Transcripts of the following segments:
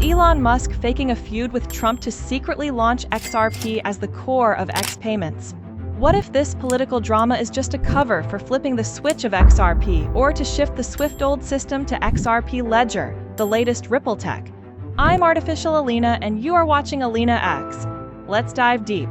Elon Musk faking a feud with Trump to secretly launch XRP as the core of X payments? What if this political drama is just a cover for flipping the switch of XRP or to shift the Swift-old system to XRP Ledger, the latest Ripple tech? I'm Artificial Alina and you are watching Alina X. Let's dive deep.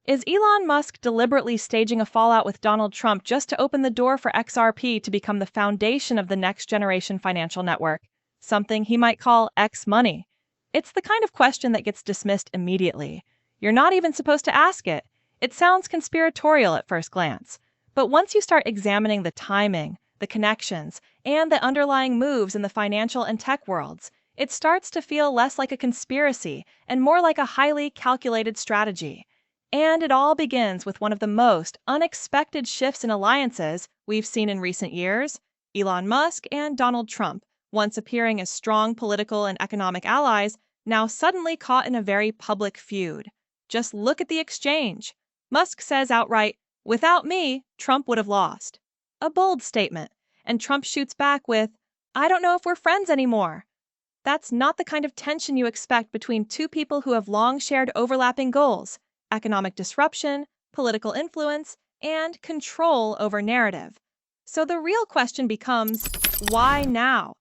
Is Elon Musk deliberately staging a fallout with Donald Trump just to open the door for XRP to become the foundation of the next-generation financial network, something he might call X money? It's the kind of question that gets dismissed immediately. You're not even supposed to ask it. It sounds conspiratorial at first glance. But once you start examining the timing, the connections, and the underlying moves in the financial and tech worlds, it starts to feel less like a conspiracy and more like a highly calculated strategy. And it all begins with one of the most unexpected shifts in alliances we've seen in recent years: Elon Musk and Donald Trump, once appearing as strong political and economic allies, now suddenly caught in a very public feud. Just look at the exchange. Musk says outright, "Without me, Trump would have lost." A bold statement, and Trump shoots back with, "I don't know if we're friends anymore." That's not the kind of tension you expect between two people who have long shared overlapping goals: economic disruption, political influence, and control over narrative. So the real question becomes, why now?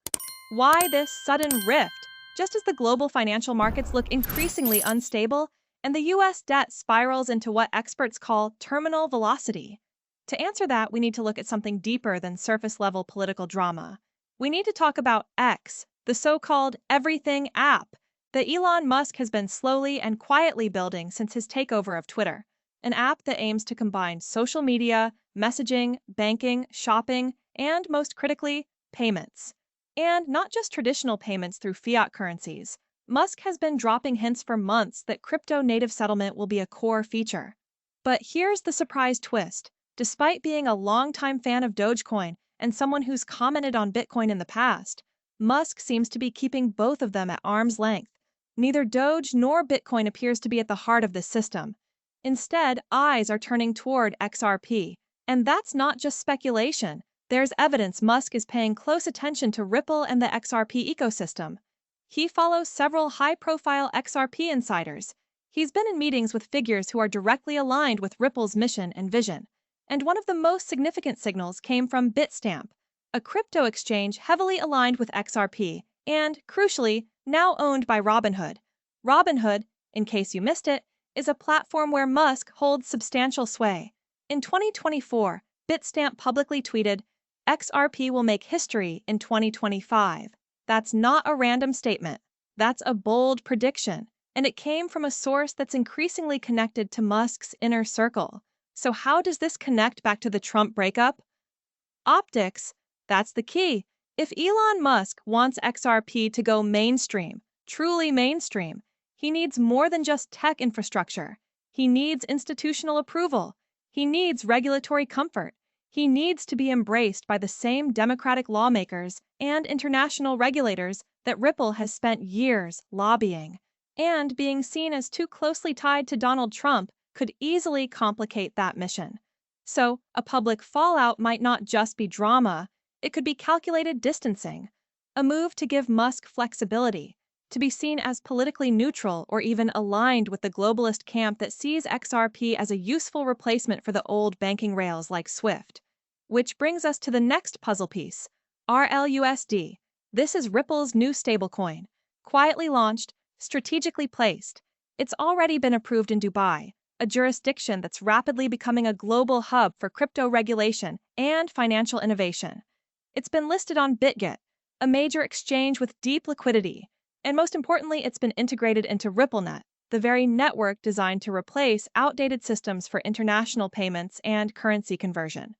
Why this sudden rift, just as the global financial markets look increasingly unstable and the US debt spirals into what experts call terminal velocity? To answer that, we need to look at something deeper than surface-level political drama. We need to talk about X, the so-called everything app that Elon Musk has been slowly and quietly building since his takeover of Twitter, an app that aims to combine social media, messaging, banking, shopping, and most critically, payments. And not just traditional payments through fiat currencies. Musk has been dropping hints for months that crypto-native settlement will be a core feature. But here's the surprise twist. Despite being a longtime fan of Dogecoin and someone who's commented on Bitcoin in the past, Musk seems to be keeping both of them at arm's length. Neither Doge nor Bitcoin appears to be at the heart of this system. Instead, eyes are turning toward XRP. And that's not just speculation. There's evidence Musk is paying close attention to Ripple and the XRP ecosystem. He follows several high-profile XRP insiders. He's been in meetings with figures who are directly aligned with Ripple's mission and vision. And one of the most significant signals came from Bitstamp, a crypto exchange heavily aligned with XRP and, crucially, now owned by Robinhood. Robinhood, in case you missed it, is a platform where Musk holds substantial sway. In 2024, Bitstamp publicly tweeted, "XRP will make history in 2025. That's not a random statement. That's a bold prediction, and it came from a source that's increasingly connected to Musk's inner circle. So how does this connect back to the Trump breakup? Optics, that's the key. If Elon Musk wants XRP to go mainstream, truly mainstream, he needs more than just tech infrastructure. He needs institutional approval. He needs regulatory comfort. He needs to be embraced by the same democratic lawmakers and international regulators that Ripple has spent years lobbying. And being seen as too closely tied to Donald Trump could easily complicate that mission. So, a public fallout might not just be drama. It could be calculated distancing, a move to give Musk flexibility, to be seen as politically neutral or even aligned with the globalist camp that sees XRP as a useful replacement for the old banking rails like Swift. Which brings us to the next puzzle piece, RLUSD. This is Ripple's new stablecoin, quietly launched, strategically placed. It's already been approved in Dubai, a jurisdiction that's rapidly becoming a global hub for crypto regulation and financial innovation. It's been listed on BitGet, a major exchange with deep liquidity, and most importantly, it's been integrated into RippleNet, the very network designed to replace outdated systems for international payments and currency conversion.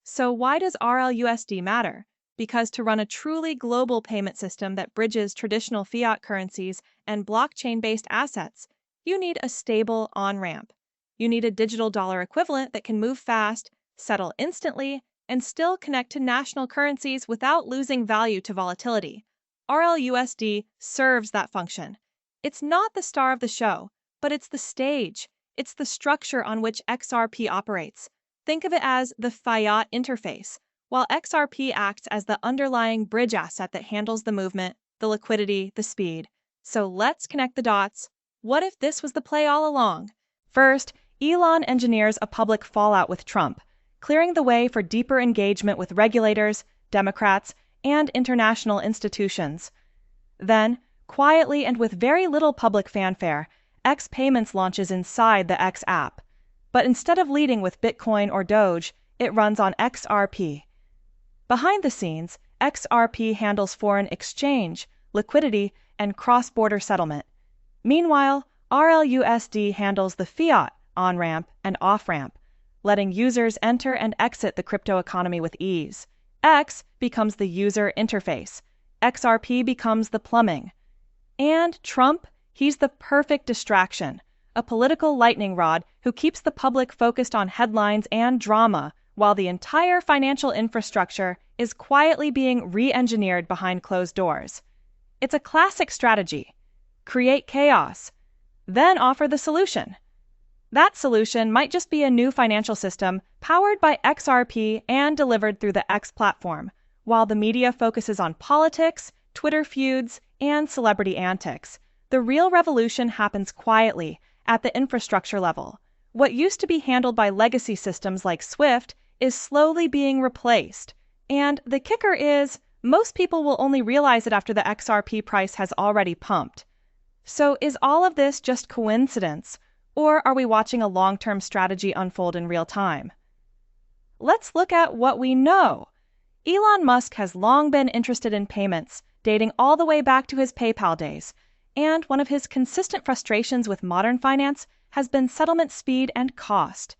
So why does RLUSD matter? Because to run a truly global payment system that bridges traditional fiat currencies and blockchain-based assets, you need a stable on-ramp. You need a digital dollar equivalent that can move fast, settle instantly, and still connect to national currencies without losing value to volatility. RLUSD serves that function. It's not the star of the show, but it's the stage. It's the structure on which XRP operates. Think of it as the fiat interface, while XRP acts as the underlying bridge asset that handles the movement, the liquidity, the speed. So let's connect the dots. What if this was the play all along? First, Elon engineers a public fallout with Trump, clearing the way for deeper engagement with regulators, Democrats, and international institutions. Then, quietly and with very little public fanfare, X Payments launches inside the X app. But instead of leading with Bitcoin or Doge, it runs on XRP. Behind the scenes, XRP handles foreign exchange, liquidity, and cross-border settlement. Meanwhile, RLUSD handles the fiat on-ramp and off-ramp, letting users enter and exit the crypto economy with ease. X becomes the user interface. XRP becomes the plumbing. And Trump, he's the perfect distraction, a political lightning rod who keeps the public focused on headlines and drama, while the entire financial infrastructure is quietly being re-engineered behind closed doors. It's a classic strategy. Create chaos, then offer the solution. That solution might just be a new financial system powered by XRP and delivered through the X platform, while the media focuses on politics, Twitter feuds, and celebrity antics. The real revolution happens quietly, at the infrastructure level. What used to be handled by legacy systems like SWIFT is slowly being replaced. And the kicker is, most people will only realize it after the XRP price has already pumped. So is all of this just coincidence, or are we watching a long-term strategy unfold in real time? Let's look at what we know. Elon Musk has long been interested in payments, dating all the way back to his PayPal days, and one of his consistent frustrations with modern finance has been settlement speed and cost.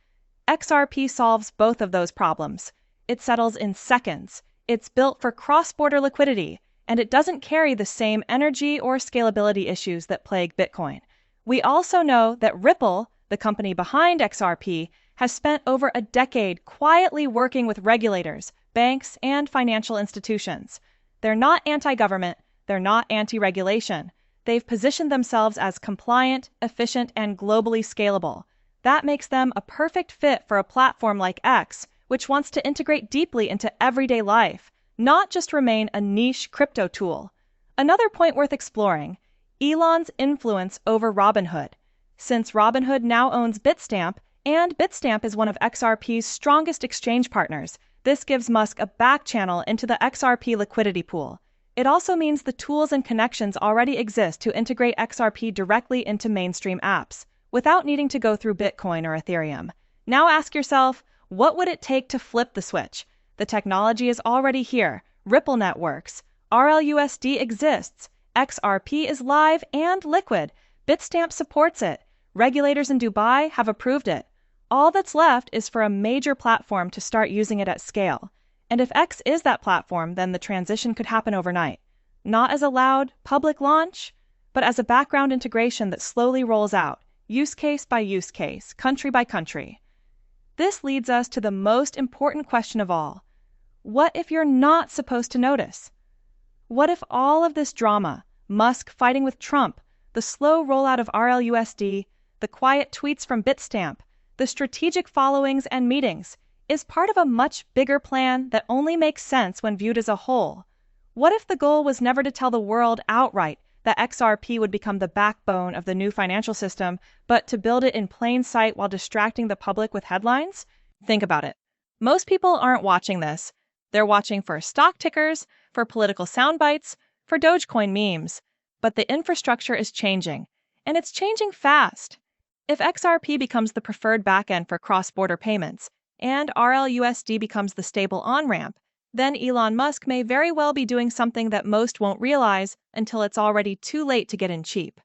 XRP solves both of those problems. It settles in seconds, it's built for cross-border liquidity, and it doesn't carry the same energy or scalability issues that plague Bitcoin. We also know that Ripple, the company behind XRP, has spent over a decade quietly working with regulators, banks, and financial institutions. They're not anti-government, they're not anti-regulation. They've positioned themselves as compliant, efficient, and globally scalable. That makes them a perfect fit for a platform like X, which wants to integrate deeply into everyday life, not just remain a niche crypto tool. Another point worth exploring: Elon's influence over Robinhood. Since Robinhood now owns Bitstamp, and Bitstamp is one of XRP's strongest exchange partners, this gives Musk a back channel into the XRP liquidity pool. It also means the tools and connections already exist to integrate XRP directly into mainstream apps, without needing to go through Bitcoin or Ethereum. Now ask yourself, what would it take to flip the switch? The technology is already here. RippleNet works. RLUSD exists. XRP is live and liquid. Bitstamp supports it. Regulators in Dubai have approved it. All that's left is for a major platform to start using it at scale. And if X is that platform, then the transition could happen overnight. Not as a loud, public launch, but as a background integration that slowly rolls out, use case by use case, country by country. This leads us to the most important question of all. What if you're not supposed to notice? What if all of this drama, Musk fighting with Trump, the slow rollout of RLUSD, the quiet tweets from Bitstamp, the strategic followings and meetings, is part of a much bigger plan that only makes sense when viewed as a whole? What if the goal was never to tell the world outright that XRP would become the backbone of the new financial system, but to build it in plain sight while distracting the public with headlines? Think about it. Most people aren't watching this. They're watching for stock tickers, for political sound bites, for Dogecoin memes. But the infrastructure is changing, and it's changing fast. If XRP becomes the preferred backend for cross-border payments, and RLUSD becomes the stable on-ramp, then Elon Musk may very well be doing something that most won't realize until it's already too late to get in cheap.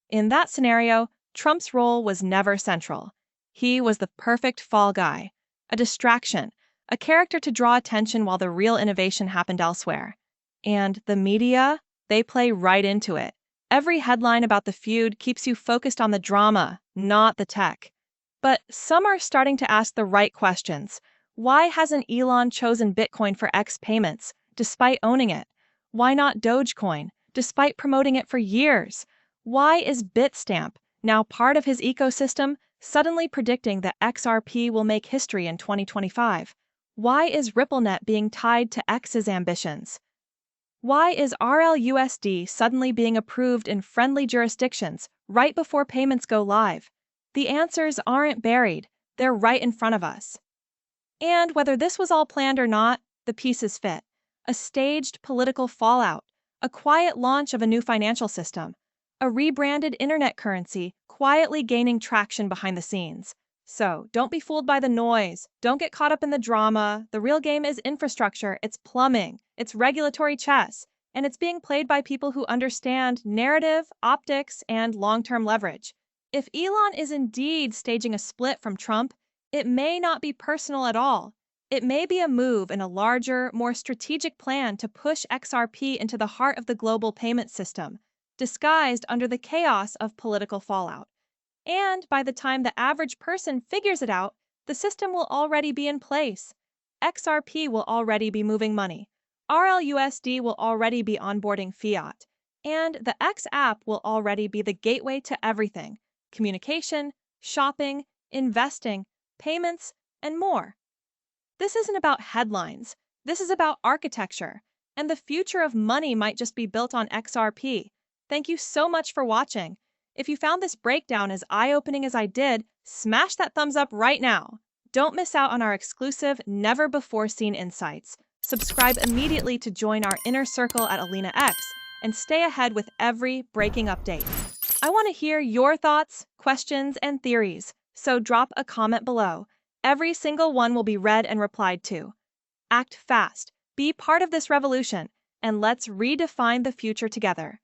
In that scenario, Trump's role was never central. He was the perfect fall guy, a distraction, a character to draw attention while the real innovation happened elsewhere. And the media, they play right into it. Every headline about the feud keeps you focused on the drama, not the tech. But some are starting to ask the right questions. Why hasn't Elon chosen Bitcoin for X payments, despite owning it? Why not Dogecoin, despite promoting it for years? Why is Bitstamp, now part of his ecosystem, suddenly predicting that XRP will make history in 2025? Why is RippleNet being tied to X's ambitions? Why is RLUSD suddenly being approved in friendly jurisdictions right before payments go live? The answers aren't buried, they're right in front of us. And whether this was all planned or not, the pieces fit. A staged political fallout, a quiet launch of a new financial system, a rebranded internet currency quietly gaining traction behind the scenes. So, don't be fooled by the noise. Don't get caught up in the drama. The real game is infrastructure, it's plumbing, it's regulatory chess, and it's being played by people who understand narrative, optics, and long-term leverage. If Elon is indeed staging a split from Trump, it may not be personal at all. It may be a move in a larger, more strategic plan to push XRP into the heart of the global payment system, disguised under the chaos of political fallout. And by the time the average person figures it out, the system will already be in place. XRP will already be moving money. RLUSD will already be onboarding fiat. And the X app will already be the gateway to everything: communication, shopping, investing, payments, and more. This isn't about headlines. This is about architecture. And the future of money might just be built on XRP. Thank you so much for watching. If you found this breakdown as eye-opening as I did, smash that thumbs up right now. Don't miss out on our exclusive, never-before-seen insights. Subscribe immediately to join our inner circle at Alina X and stay ahead with every breaking update. I want to hear your thoughts, questions, and theories, so drop a comment below. Every single one will be read and replied to. Act fast, be part of this revolution, and let's redefine the future together.